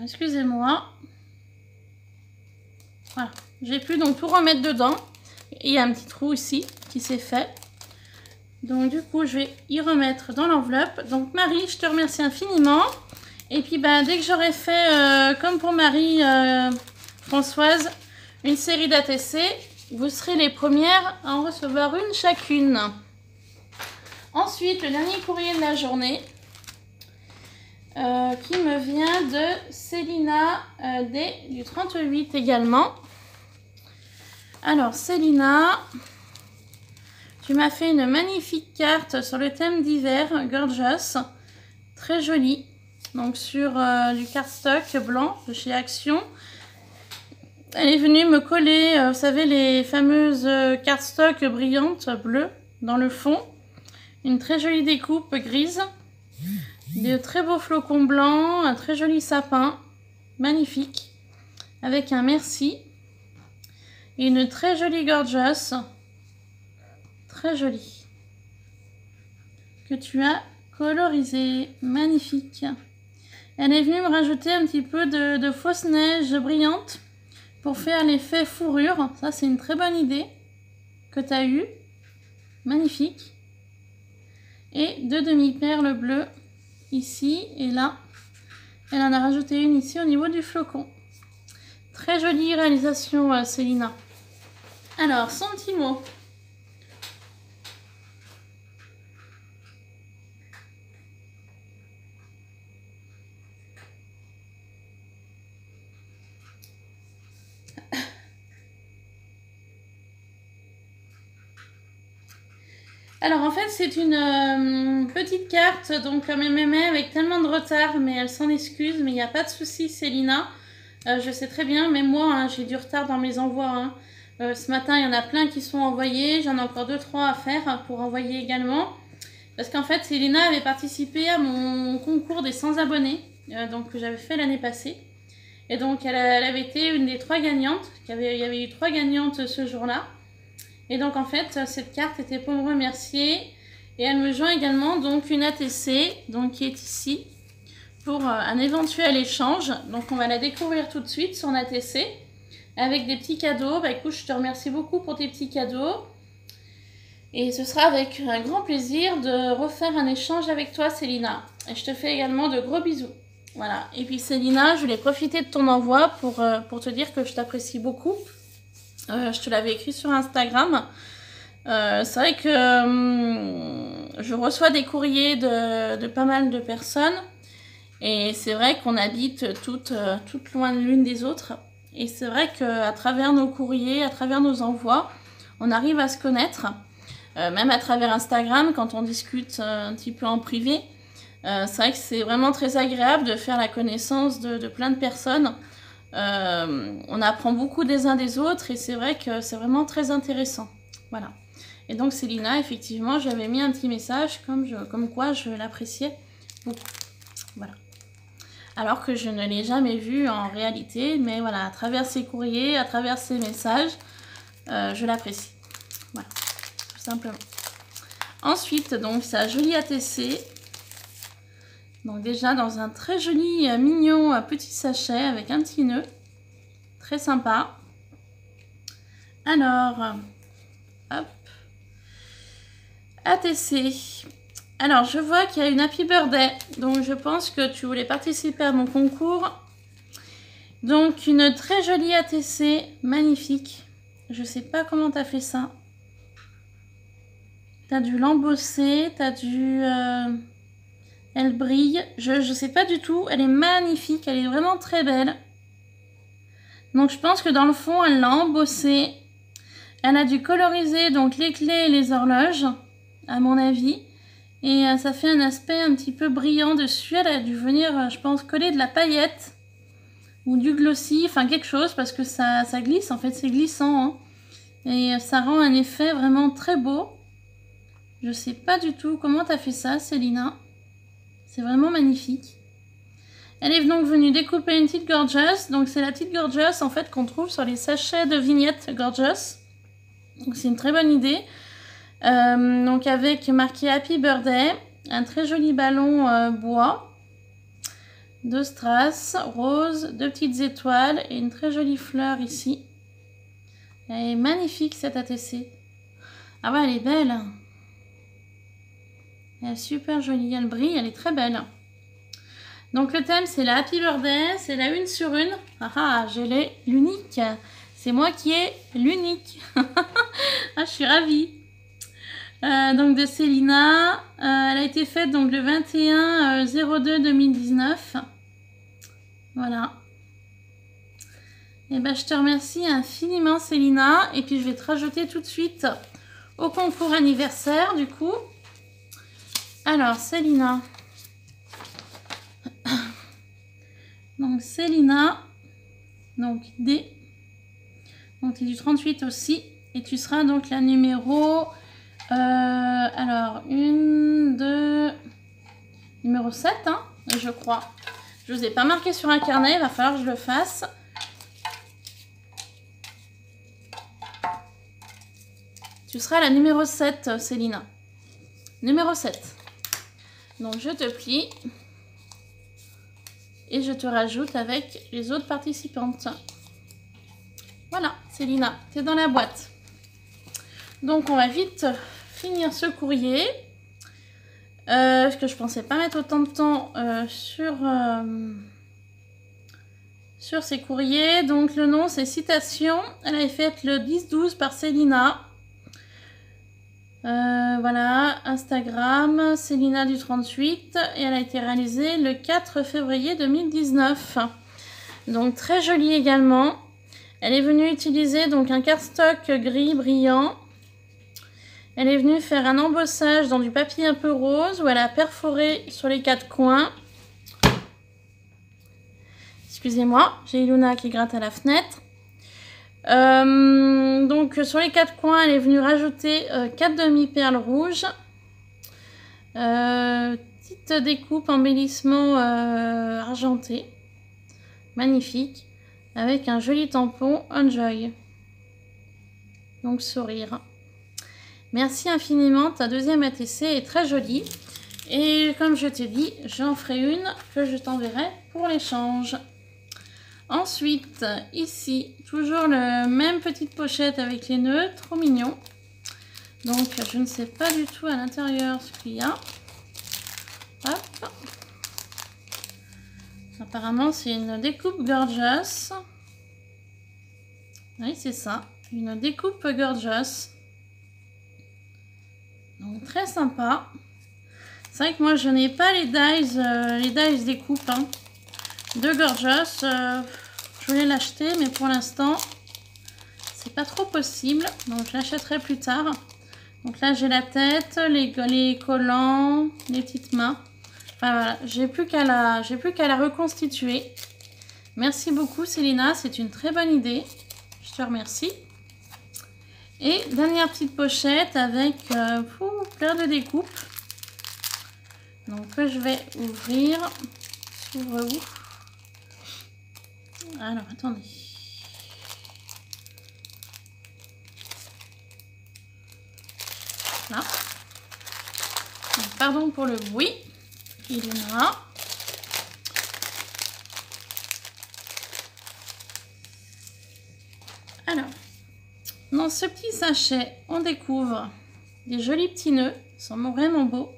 Excusez-moi. Voilà. J'ai pu donc tout remettre dedans. Et il y a un petit trou ici qui s'est fait. Donc du coup, je vais y remettre dans l'enveloppe. Donc Marie, je te remercie infiniment. Et puis ben, dès que j'aurai fait, comme pour Marie Françoise, une série d'ATC, vous serez les premières à en recevoir une chacune. Ensuite, le dernier courrier de la journée. Qui me vient de Célina D du 38 également. Alors Célina, tu m'as fait une magnifique carte sur le thème d'hiver, Gorgeous, très jolie. Donc sur du cardstock blanc de chez Action. Elle est venue me coller, vous savez, les fameuses cardstock brillantes bleues dans le fond. Une très jolie découpe grise. De très beaux flocons blancs, un très joli sapin, magnifique, avec un merci. Et une très jolie Gorgeous, très jolie, que tu as colorisée, magnifique. Elle est venue me rajouter un petit peu de fausse neige brillante pour faire l'effet fourrure. Ça, c'est une très bonne idée que tu as eue, magnifique. Et deux demi-perles bleues. Ici et là, elle en a rajouté une ici au niveau du flocon. Très jolie réalisation, Célina. Alors, son petit mot. Alors en fait c'est une petite carte, donc comme elle avec tellement de retard, mais elle s'en excuse, mais il n'y a pas de souci Célina. Je sais très bien, même moi hein, j'ai du retard dans mes envois. Hein. Ce matin il y en a plein qui sont envoyés, j'en ai encore 2-3 à faire pour envoyer également. Parce qu'en fait Célina avait participé à mon concours des 100 abonnés, donc que j'avais fait l'année passée. Et donc, elle avait été une des 3 gagnantes. Il y avait eu 3 gagnantes ce jour-là. Et donc, en fait, cette carte était pour me remercier. Et elle me joint également donc une ATC, donc qui est ici, pour un éventuel échange. Donc, on va la découvrir tout de suite, son ATC, avec des petits cadeaux. Bah, écoute, je te remercie beaucoup pour tes petits cadeaux. Et ce sera avec un grand plaisir de refaire un échange avec toi, Célina. Et je te fais également de gros bisous. Voilà. Et puis, Célina, je voulais profiter de ton envoi pour te dire que je t'apprécie beaucoup. Je te l'avais écrit sur Instagram. C'est vrai que je reçois des courriers de pas mal de personnes. Et c'est vrai qu'on habite toutes loin de l'une des autres. Et c'est vrai qu'à travers nos courriers, à travers nos envois, on arrive à se connaître. Même à travers Instagram, quand on discute un petit peu en privé. C'est vrai que c'est vraiment très agréable de faire la connaissance de plein de personnes. On apprend beaucoup des uns des autres et c'est vrai que c'est vraiment très intéressant. Voilà. Et donc Célina, effectivement, j'avais mis un petit message comme quoi je l'appréciais beaucoup. Voilà. Alors que je ne l'ai jamais vue en réalité, mais voilà, à travers ses courriers, à travers ses messages, je l'apprécie. Voilà, tout simplement. Ensuite, donc, sa jolie ATC. Donc déjà dans un très joli, mignon petit sachet avec un petit nœud. Très sympa. Alors, hop. ATC. Alors, je vois qu'il y a une Happy Birthday. Donc, je pense que tu voulais participer à mon concours. Donc, une très jolie ATC. Magnifique. Je sais pas comment tu as fait ça. Tu as dû l'embosser. Tu as dû... Elle brille. Je sais pas du tout. Elle est magnifique. Elle est vraiment très belle. Donc, je pense que dans le fond, elle l'a embossée. Elle a dû coloriser donc les clés et les horloges, à mon avis. Et ça fait un aspect un petit peu brillant dessus. Elle a dû venir, je pense, coller de la paillette ou du glossy, enfin quelque chose, parce que ça glisse. En fait, c'est glissant. Hein. Et ça rend un effet vraiment très beau. Je sais pas du tout comment tu as fait ça, Célina. C'est vraiment magnifique. Elle est donc venue découper une petite Gorgeous. Donc, c'est la petite Gorgeous, en fait, qu'on trouve sur les sachets de vignettes Gorgeous. Donc c'est une très bonne idée. Donc avec marqué Happy Birthday, un très joli ballon bois, 2 strass, rose, 2 petites étoiles et une très jolie fleur ici. Elle est magnifique cette ATC. Ah ouais, elle est belle. Elle est super jolie, elle brille, elle est très belle. Donc le thème c'est la Happy Birthday, c'est la 1 sur 1. Ah ah, je l'ai, l'unique. C'est moi qui ai l'unique. Ah, je suis ravie. Donc de Célina. Elle a été faite donc le 21/02/2019. Voilà. Et ben je te remercie infiniment Célina. Et puis je vais te rajouter tout de suite au concours anniversaire du coup. Alors Célina. Donc Célina. Donc D. Donc tu es du 38 aussi. Et tu seras donc la numéro... alors, 1, 2... Numéro 7, hein, je crois. Je ne vous ai pas marqué sur un carnet, il va falloir que je le fasse. Tu seras la numéro 7, Célina. Numéro 7. Donc je te plie. Et je te rajoute avec les autres participantes. Voilà, Célina, tu es dans la boîte. Donc, on va vite finir ce courrier. Parce que je pensais pas mettre autant de temps sur ces courriers. Donc, le nom, c'est Citation. Elle a été faite le 10-12 par Célina. Voilà, Instagram, Célina du 38. Et elle a été réalisée le 4 février 2019. Donc, très jolie également. Elle est venue utiliser donc un cardstock gris brillant. Elle est venue faire un embossage dans du papier un peu rose où elle a perforé sur les 4 coins. Excusez-moi, j'ai Iluna qui gratte à la fenêtre. Donc sur les 4 coins, elle est venue rajouter 4 demi-perles rouges. Petite découpe embellissement argenté. magnifique, avec un joli tampon Enjoy. Donc sourire. Merci infiniment, ta deuxième ATC est très jolie. Et comme je t'ai dit, j'en ferai une que je t'enverrai pour l'échange. Ensuite, ici, toujours la même petite pochette avec les nœuds, trop mignon. Donc, je ne sais pas du tout à l'intérieur ce qu'il y a. Hop. Apparemment, c'est une découpe Gorgeous. Oui, c'est ça, une découpe Gorgeous. Donc, très sympa. C'est vrai que moi, je n'ai pas les dies découpes hein, de Gorgeous. Je voulais l'acheter, mais pour l'instant, c'est pas trop possible. Donc, je l'achèterai plus tard. Donc là, j'ai la tête, les collants, les petites mains. Enfin voilà, j'ai plus qu'à la reconstituer. Merci beaucoup, Célina. C'est une très bonne idée. Je te remercie. Et dernière petite pochette avec plein de découpes. Donc que je vais ouvrir. S'ouvre où? Alors, attendez. Là. Donc, pardon pour le bruit. Il y en a. Alors, dans ce petit sachet, on découvre des jolis petits nœuds. Ils sont vraiment beaux.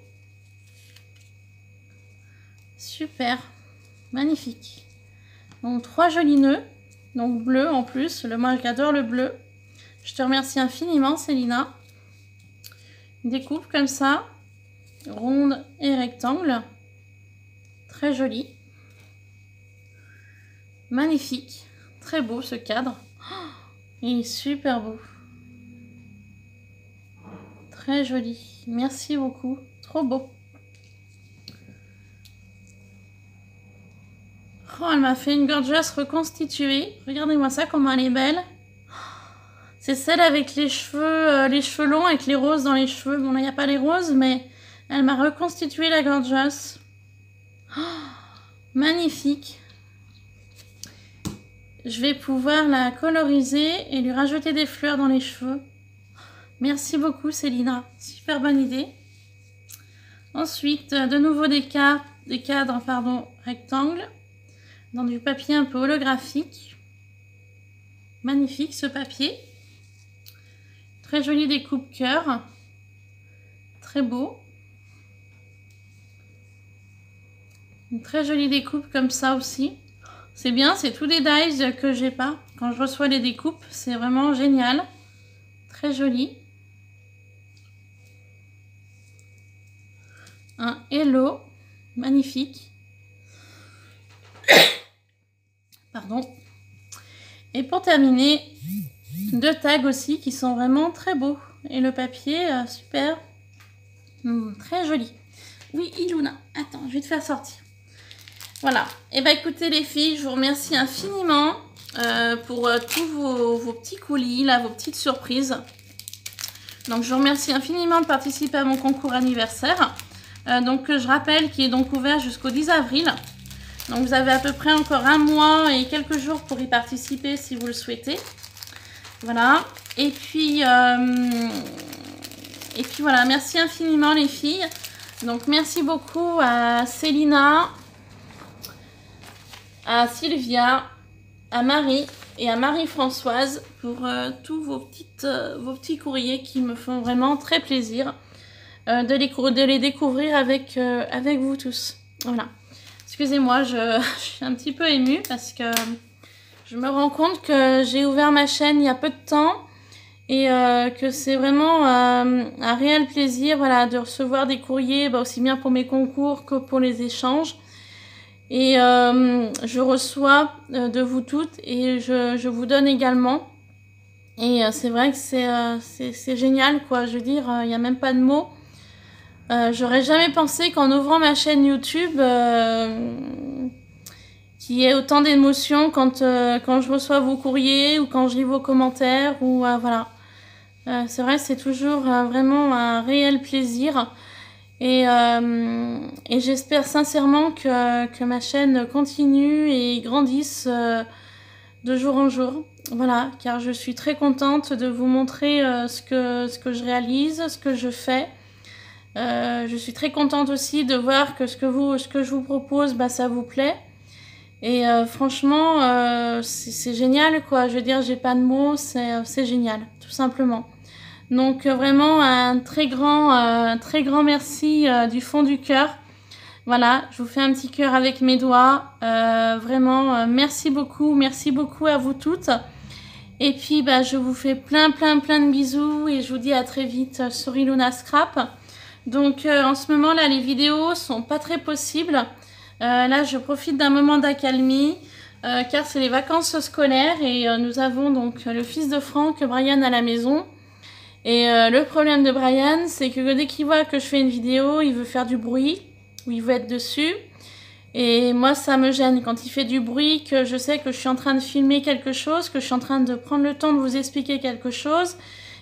Super. Magnifique. Donc, 3 jolis nœuds. Donc, bleu en plus. Moi, j'adore le bleu. Je te remercie infiniment, Célina. Découpe comme ça, ronde et rectangle. Très joli. Magnifique. Très beau ce cadre. Oh, il est super beau. Très joli. Merci beaucoup. Trop beau. Oh, elle m'a fait une Gorgeous reconstituée. Regardez-moi ça, comment elle est belle. C'est celle avec les cheveux longs, avec les roses dans les cheveux. Bon, là, il n'y a pas les roses, mais elle m'a reconstitué la Gorgeous. Oh, magnifique. Je vais pouvoir la coloriser et lui rajouter des fleurs dans les cheveux. Merci beaucoup, Célina. Super bonne idée. Ensuite, de nouveau des cadres rectangles, dans du papier un peu holographique. Magnifique ce papier. Très jolie découpe cœur. Très beau. Une très jolie découpe comme ça aussi. C'est bien, c'est tous des dies que j'ai pas. Quand je reçois les découpes, c'est vraiment génial. Très joli. Un hello. Magnifique. Pardon. Et pour terminer, 2 tags aussi qui sont vraiment très beaux. Et le papier, super. Très joli. Oui, Iluna. Attends, je vais te faire sortir. Voilà. Et bah écoutez les filles, je vous remercie infiniment pour tous vos petits coulis, là, vos petites surprises. Donc je vous remercie infiniment de participer à mon concours anniversaire. Donc je rappelle qu'il est donc ouvert jusqu'au 10 avril. Donc vous avez à peu près encore un mois et quelques jours pour y participer si vous le souhaitez. Voilà. Et puis voilà, merci infiniment les filles. Donc merci beaucoup à Célina, à Sylvia, à Marie et à Marie-Françoise pour tous vos petits courriers qui me font vraiment très plaisir de les découvrir avec vous tous. Voilà. Excusez-moi, je suis un petit peu émue parce que je me rends compte que j'ai ouvert ma chaîne il y a peu de temps et que c'est vraiment un réel plaisir, voilà, de recevoir des courriers, aussi bien pour mes concours que pour les échanges. Et je reçois de vous toutes et je vous donne également. Et c'est vrai que c'est génial, quoi. Je veux dire, il n'y a même pas de mots. J'aurais jamais pensé qu'en ouvrant ma chaîne YouTube, qu'il y ait autant d'émotions quand je reçois vos courriers ou quand je lis vos commentaires. Voilà. C'est vrai, c'est toujours vraiment un réel plaisir. Et j'espère sincèrement que ma chaîne continue et grandisse de jour en jour. Voilà, car je suis très contente de vous montrer ce que je réalise, ce que je fais. Je suis très contente aussi de voir que ce que je vous propose, bah, ça vous plaît. Et franchement, c'est génial, quoi. Je veux dire, j'ai pas de mots, c'est génial, tout simplement. Donc vraiment un très grand merci du fond du cœur. Voilà, je vous fais un petit cœur avec mes doigts. Vraiment, merci beaucoup à vous toutes. Et puis, bah, je vous fais plein de bisous et je vous dis à très vite sur Ilona Scrap. Donc, en ce moment, là, les vidéos sont pas très possibles. Là, je profite d'un moment d'accalmie car c'est les vacances scolaires et nous avons donc le fils de Franck, Brian, à la maison. Et le problème de Brian, c'est que dès qu'il voit que je fais une vidéo, il veut faire du bruit ou il veut être dessus. Et moi, ça me gêne quand il fait du bruit, que je sais que je suis en train de filmer quelque chose, que je suis en train de prendre le temps de vous expliquer quelque chose,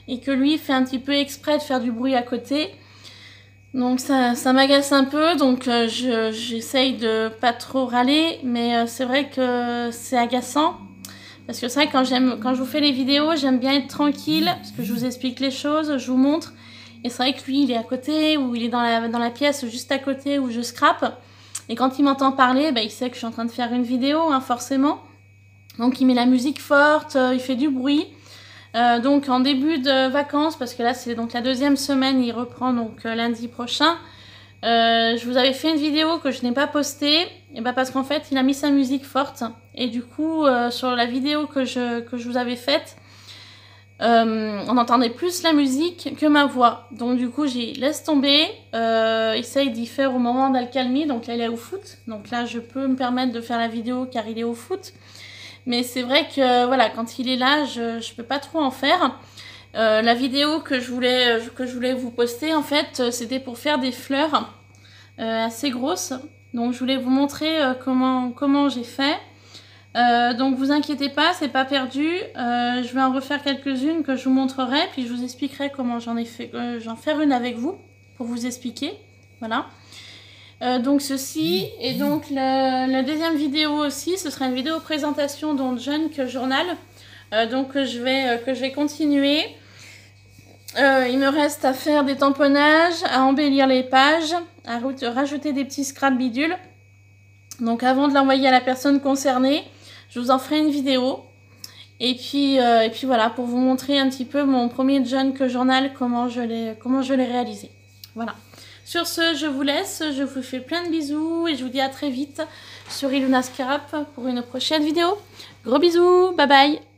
et que lui fait un petit peu exprès de faire du bruit à côté. Donc ça m'agace un peu, donc j'essaye de pas trop râler, mais c'est vrai que c'est agaçant. Parce que c'est vrai que quand je vous fais les vidéos, j'aime bien être tranquille, parce que je vous explique les choses, je vous montre. Et c'est vrai que lui, il est à côté, ou il est dans la pièce juste à côté où je scrape. Et quand il m'entend parler, bah, il sait que je suis en train de faire une vidéo, hein, forcément. Donc il met la musique forte, il fait du bruit. Donc en début de vacances, parce que là c'est donc la deuxième semaine, il reprend donc lundi prochain. Je vous avais fait une vidéo que je n'ai pas postée, et bah parce qu'en fait il a mis sa musique forte. Et du coup sur la vidéo que je vous avais faite, on entendait plus la musique que ma voix. Donc du coup j'ai laisse tomber, essaye d'y faire au moment d'accalmie. Donc là il est au foot, donc là je peux me permettre de faire la vidéo car il est au foot. Mais c'est vrai que voilà, quand il est là, je peux pas trop en faire. La vidéo que je voulais vous poster, en fait, c'était pour faire des fleurs assez grosses. Donc je voulais vous montrer comment j'ai fait. Donc vous inquiétez pas, c'est pas perdu. Je vais en refaire quelques-unes que je vous montrerai, puis je vous expliquerai comment j'en faire une avec vous pour vous expliquer. Voilà. Donc ceci, et donc la deuxième vidéo aussi, ce sera une vidéo présentation donc Junk Journal, donc que je vais continuer. Il me reste à faire des tamponnages, à embellir les pages, à rajouter des petits scraps bidules. Donc avant de l'envoyer à la personne concernée, je vous en ferai une vidéo. Et puis voilà, pour vous montrer un petit peu mon premier Junk Journal, comment je l'ai réalisé. Voilà. Sur ce, je vous laisse, je vous fais plein de bisous et je vous dis à très vite sur Ilona Scrap pour une prochaine vidéo. Gros bisous, bye bye!